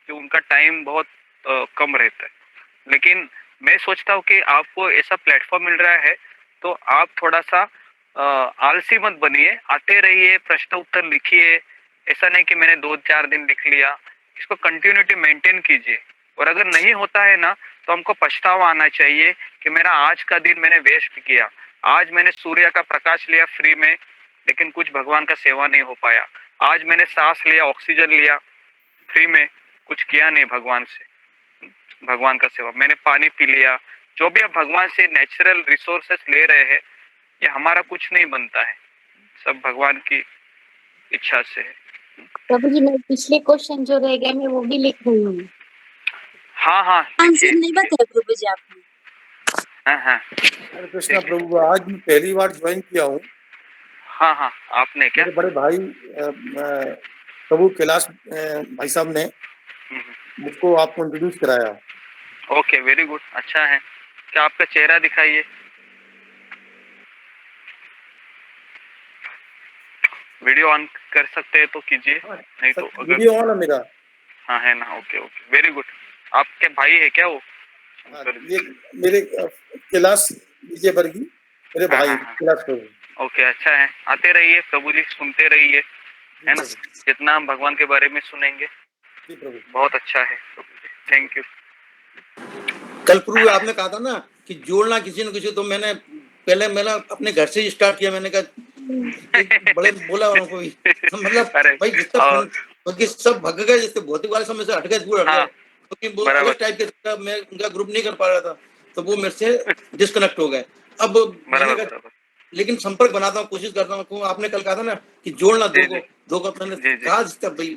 कि उनका टाइम बहुत कम रहता है। लेकिन मैं सोचता हूँ कि आपको ऐसा प्लेटफॉर्म मिल रहा है तो आप थोड़ा सा आलसी मत बनिए, आते रहिए, प्रश्न उत्तर लिखिए। ऐसा नहीं कि मैंने 2-4 दिन लिख लिया, इसको कंटिन्यूटी मेंटेन कीजिए। और अगर नहीं होता है ना तो हमको पछतावा आना चाहिए कि मेरा आज का दिन मैंने वेस्ट किया। आज मैंने सूर्य का प्रकाश लिया फ्री में, लेकिन कुछ भगवान का सेवा नहीं हो पाया। आज मैंने सांस लिया, ऑक्सीजन लिया फ्री में, कुछ किया नहीं भगवान से, भगवान का सेवा। मैंने पानी पी लिया। जो भी आप भगवान से नेचुरल रिसोर्सेस ले रहे हैं, ये हमारा कुछ नहीं बनता है, सब भगवान की इच्छा से है। प्रभु जी, मैं पिछले क्वेश्चन जो रह गए मैं वो भी लिख रही हूँ। हाँ हाँ आंसर नहीं बताया प्रभु जी आपने। हाँ हाँ हरे कृष्णा प्रभु, आज मैं पहली बार ज्वाइन किया हूँ। हाँ हाँ, आपने क्या? मेरे बड़े भाई प्रभु कैलाश भाई साहब ने मुझको आपको इंट्रोड्यूस कराया। ओके, वेरी गुड, अच्छा है। क्या आपका चेहरा दिखाइए। वीडियो ऑन कर सकते हैं तो कीजिए, नहीं तो अगर वीडियो ऑन है मेरा। हाँ है ना, ओके ओके, वेरी गुड। आपके भाई है क्या वो? ये मेरे कैलाश विजय वर्गी मेरे भाई कैलाश प्रभु। ओके, अच्छा है। आते रहिए प्रभु जी, सुनते रहिए, है ना। जितना हम भगवान के बारे में सुनेंगे बहुत अच्छा है। Thank you. कल प्रभु आपने कहा था ना कि जोड़ना किसी न किसी, तो मैंने पहले अपने घर से ही स्टार्ट किया। मैंने कहा बड़े बोला उनको भी तो मतलब भाई जितना सब भग गए, जिससे भौतिक वाले समय से हट गए, दूर हट गए, क्योंकि वो अलग टाइप के मैं उनका ग्रुप नहीं कर पा रहा था, तो वो मेरे से डिस्कनेक्ट हो गए। अब मैंने कहा लेकिन संपर्क बनाता हूँ, कोशिश करता हूँ। आपने कल कहा था ना कि जोड़ना दो को मैंने कहा भाई।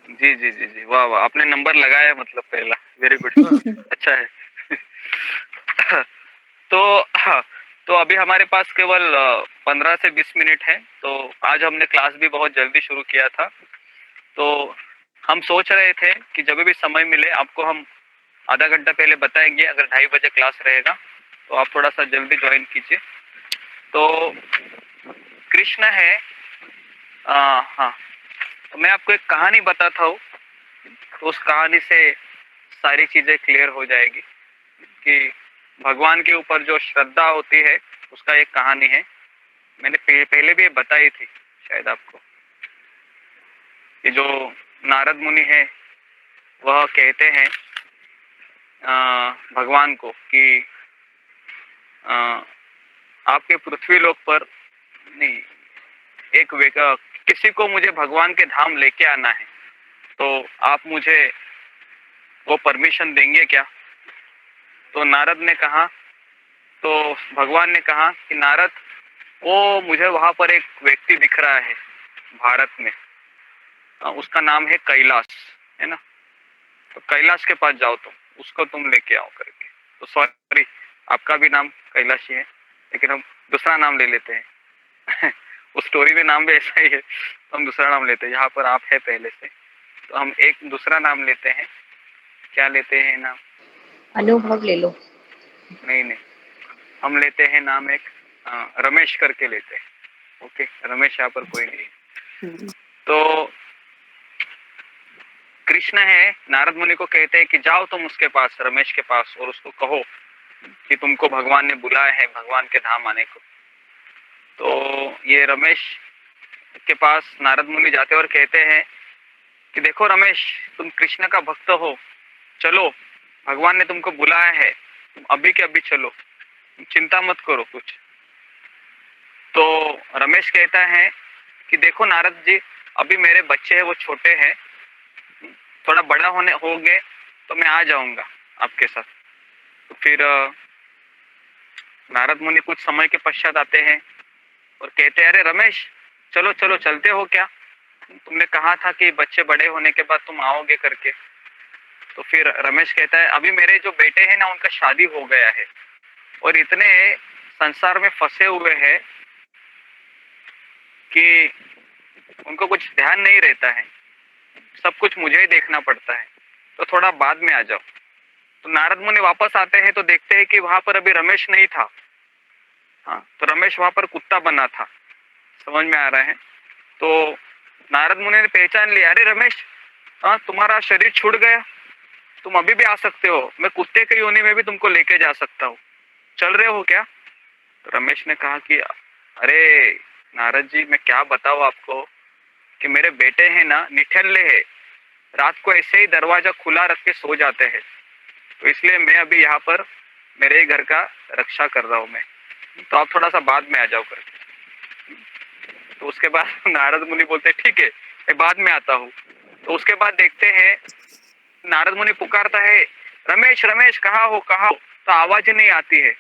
जी जी जी जी, वाह वाह, आपने नंबर लगाया मतलब पहला, वेरी गुड, अच्छा है। तो अभी हमारे पास केवल 15 से 20 मिनट है। तो आज हमने क्लास भी बहुत जल्दी शुरू किया था, तो हम सोच रहे थे कि जब भी समय मिले आपको हम आधा घंटा पहले बताएंगे। अगर 2:30 बजे क्लास रहेगा तो आप थोड़ा सा जल्दी ज्वाइन कीजिए। तो कृष्ण है, हाँ, तो मैं आपको एक कहानी बताता हूँ, तो उस कहानी से सारी चीजें क्लियर हो जाएगी कि भगवान के ऊपर जो श्रद्धा होती है उसका एक कहानी है। मैंने पहले भी बताई थी शायद आपको, कि जो नारद मुनि है वह कहते हैं भगवान को कि आपके पृथ्वी लोक पर नहीं, किसी को मुझे भगवान के धाम लेके आना है, तो आप मुझे वो परमिशन देंगे क्या? तो नारद ने कहा, तो भगवान ने कहा कि नारद, वो मुझे वहां पर एक व्यक्ति दिख रहा है भारत में, उसका नाम है कैलाश, है ना। तो कैलाश के पास जाओ, तुम उसको तुम लेके आओ करके। तो सॉरी, आपका भी नाम कैलाश ही है, लेकिन हम दूसरा नाम ले लेते हैं। उस स्टोरी में नाम भी ऐसा ही है, तो हम दूसरा नाम लेते हैं। यहाँ पर आप है पहले से, तो हम एक दूसरा नाम लेते हैं। क्या लेते हैं नाम? अनुभव ले लो। नहीं नहीं, हम लेते हैं नाम एक रमेश करके लेते हैं। ओके, रमेश यहाँ पर कोई नहीं। तो कृष्ण है, नारद मुनि को कहते हैं कि जाओ तुम उसके पास, रमेश के पास, और उसको कहो कि तुमको भगवान ने बुलाया है भगवान के धाम आने को। तो ये रमेश के पास नारद मुनि जाते और कहते हैं कि देखो रमेश, तुम कृष्ण का भक्त हो, चलो, भगवान ने तुमको बुलाया है, तुम अभी के अभी चलो, चिंता मत करो कुछ। तो रमेश कहता है कि देखो नारद जी, अभी मेरे बच्चे हैं वो छोटे हैं, थोड़ा बड़ा होने हो गए तो मैं आ जाऊंगा आपके साथ। तो फिर नारद मुनि कुछ समय के पश्चात आते हैं और कहते हैं, अरे रमेश, चलो चलो, चलते हो क्या? तुमने कहा था कि बच्चे बड़े होने के बाद तुम आओगे करके। तो फिर रमेश कहता है, अभी मेरे जो बेटे हैं ना, उनका शादी हो गया है और इतने संसार में फंसे हुए हैं कि उनको कुछ ध्यान नहीं रहता है, सब कुछ मुझे ही देखना पड़ता है, तो थोड़ा बाद में आ जाओ। तो नारद मुनि वापस आते हैं तो देखते हैं कि वहां पर अभी रमेश नहीं था। हाँ, तो रमेश वहां पर कुत्ता बना था, समझ में आ रहा है। तो नारद मुनि ने पहचान लिया, अरे रमेश, तुम्हारा शरीर छूट गया, तुम अभी भी आ सकते हो, मैं कुत्ते के योनि में भी तुमको लेके जा सकता हूँ, चल रहे हो क्या? तो रमेश ने कहा कि अरे नारद जी, मैं क्या बताऊँ आपको कि मेरे बेटे हैं ना, निठल्ले है, रात को ऐसे ही दरवाजा खुला रख के सो जाते हैं, तो इसलिए मैं अभी यहाँ पर मेरे ही घर का रक्षा कर रहा हूँ मैं, तो आप थोड़ा सा बाद में आ जाओ करके। तो उसके बाद नारद मुनि बोलते ठीक है, मैं बाद में आता हूँ। तो उसके बाद देखते हैं नारद मुनि पुकारता है, रमेश रमेश कहाँ हो कहाँ हो, तो आवाज ही नहीं आती है।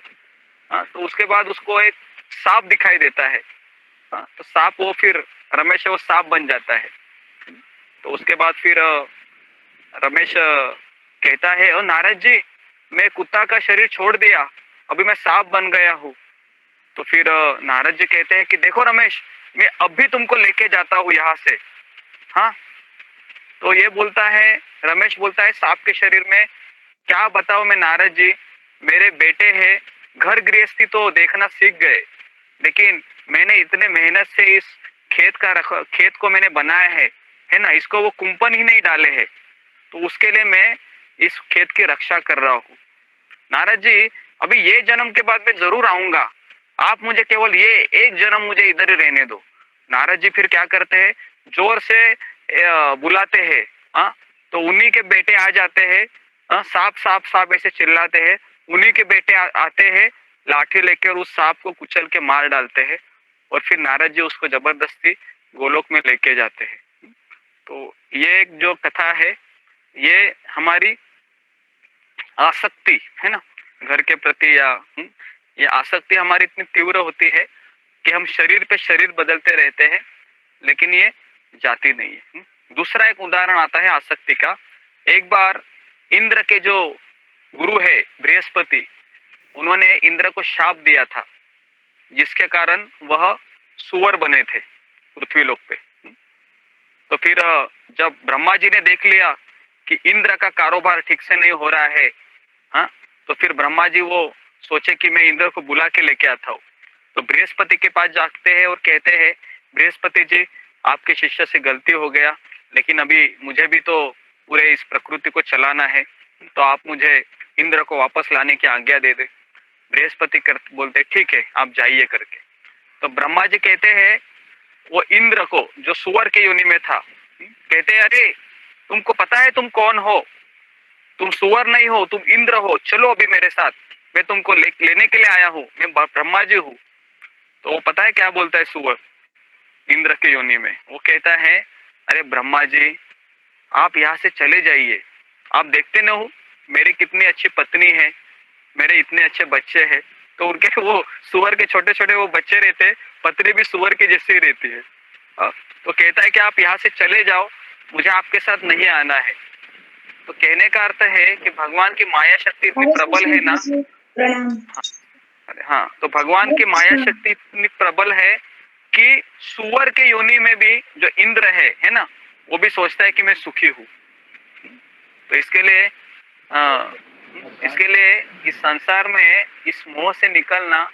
तो उसके बाद उसको एक सांप दिखाई देता है। तो सांप वो फिर रमेश वो सांप बन जाता है। तो उसके बाद फिर रमेश कहता है, ओ नारद जी, मैं कुत्ता का शरीर छोड़ दिया, अभी मैं सांप बन गया हूँ। तो फिर नारद जी कहते हैं कि देखो रमेश, मैं अभी तुमको लेके जाता हूँ यहाँ से। हाँ, तो ये बोलता है, रमेश बोलता है सांप के शरीर में, क्या बताओ मैं नारद जी, मेरे बेटे हैं, घर गृहस्थी तो देखना सीख गए, लेकिन मैंने इतने मेहनत से इस खेत को मैंने बनाया है ना, इसको वो कुंपन ही नहीं डाले हैं, तो उसके लिए मैं इस खेत की रक्षा कर रहा हूँ। नारद जी, अभी ये जन्म के बाद मैं जरूर आऊंगा, आप मुझे केवल ये एक जन्म मुझे इधर ही रहने दो। नारद जी फिर क्या करते हैं, जोर से बुलाते हैं। तो उन्हीं के बेटे आ जाते हैं, सांप सांप सांप ऐसे चिल्लाते हैं, उन्हीं के बेटे आते हैं, लाठी लेकर उस सांप को कुचल के मार डालते हैं, और फिर नारद जी उसको जबरदस्ती गोलोक में लेके जाते हैं। तो ये एक जो कथा है, ये हमारी आसक्ति है ना घर के प्रति, या ये आसक्ति हमारी इतनी तीव्र होती है कि हम शरीर पे शरीर बदलते रहते हैं, लेकिन ये जाती नहीं है। दूसरा एक उदाहरण आता है आसक्ति का। एक बार इंद्र के जो गुरु है बृहस्पति, उन्होंने इंद्र को शाप दिया था, जिसके कारण वह सुअर बने थे पृथ्वीलोक पे। तो फिर जब ब्रह्मा जी ने देख लिया कि इंद्र का कारोबार ठीक से नहीं हो रहा है, तो फिर ब्रह्मा जी वो सोचे कि मैं इंद्र को बुला के लेके आता हूँ। तो बृहस्पति के पास जाते हैं और कहते हैं, बृहस्पति जी, आपके शिष्य से गलती हो गया, लेकिन अभी मुझे भी तो पूरे इस प्रकृति को चलाना है, तो आप मुझे इंद्र को वापस लाने की आज्ञा दे दे। बृहस्पति बोलते ठीक है, आप जाइए करके। तो ब्रह्मा जी कहते हैं वो इंद्र को, जो सुअर के योनि में था, कहते हैं, अरे तुमको पता है तुम कौन हो? तुम सुअर नहीं हो, तुम इंद्र हो, चलो अभी मेरे साथ, मैं तुमको लेने के लिए आया हूँ, मैं ब्रह्मा जी हूँ। तो वो पता है क्या बोलता है सुअर इंद्र के योनि में? वो कहता है, अरे ब्रह्मा जी, आप यहाँ से चले जाइए, आप देखते न हो मेरी कितनी अच्छी पत्नी है, मेरे इतने अच्छे बच्चे हैं। तो उनके वो सुअर के छोटे छोटे वो बच्चे रहते, पत्नी भी सुअर की जैसी ही रहती है। तो कहता है कि आप यहाँ से चले जाओ, मुझे आपके साथ नहीं आना है। तो कहने का अर्थ है कि भगवान की माया शक्ति इतनी प्रबल है ना। हाँ, तो भगवान की माया शक्ति इतनी प्रबल है कि सुअर के योनि में भी जो इंद्र है ना, वो भी सोचता है कि मैं सुखी हूँ। तो इसके लिए इस संसार में इस मोह से निकलना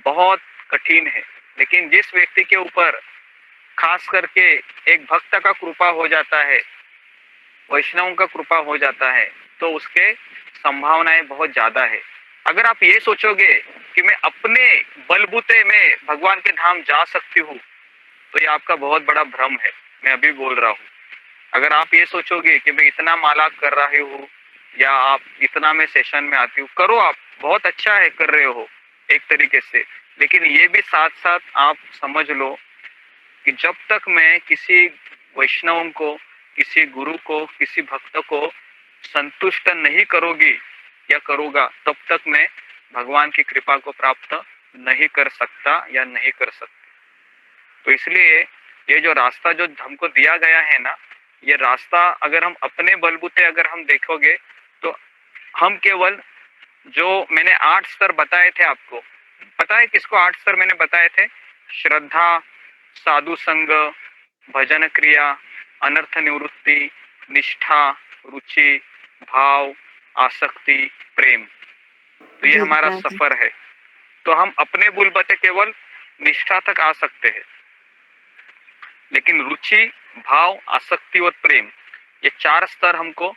बहुत कठिन है। लेकिन जिस व्यक्ति के ऊपर खास करके एक भक्त का कृपा हो जाता है, वैष्णव का कृपा हो जाता है, तो उसके संभावनाएं बहुत ज्यादा है। अगर आप ये सोचोगे कि मैं अपने बलबूते में भगवान के धाम जा सकती हूँ, तो ये आपका बहुत बड़ा भ्रम है। मैं अभी बोल रहा हूँ, अगर आप ये सोचोगे कि मैं इतना माला कर रही हूँ, या आप इतना में सेशन में आती हूँ, करो, आप बहुत अच्छा है, कर रहे हो एक तरीके से, लेकिन ये भी साथ साथ आप समझ लो कि जब तक मैं किसी वैष्णव को, किसी गुरु को, किसी भक्त को संतुष्ट नहीं करोगी या करूँगा, तब तक मैं भगवान की कृपा को प्राप्त नहीं कर सकता या नहीं कर सकता। तो इसलिए ये जो रास्ता जो हमको दिया गया है ना, ये रास्ता अगर हम अपने बलबूते अगर हम देखोगे, तो हम केवल जो मैंने 8 स्तर बताए थे, आपको पता है किसको 8 स्तर मैंने बताए थे? श्रद्धा, साधु संग, भजन क्रिया, अनर्थ निवृत्ति, निष्ठा, रुचि, भाव, आसक्ति, प्रेम। तो ये हमारा सफर है। तो हम अपने बलबूते केवल निष्ठा तक आ सकते हैं, लेकिन रुचि, भाव, आसक्ति और प्रेम, ये 4 स्तर हमको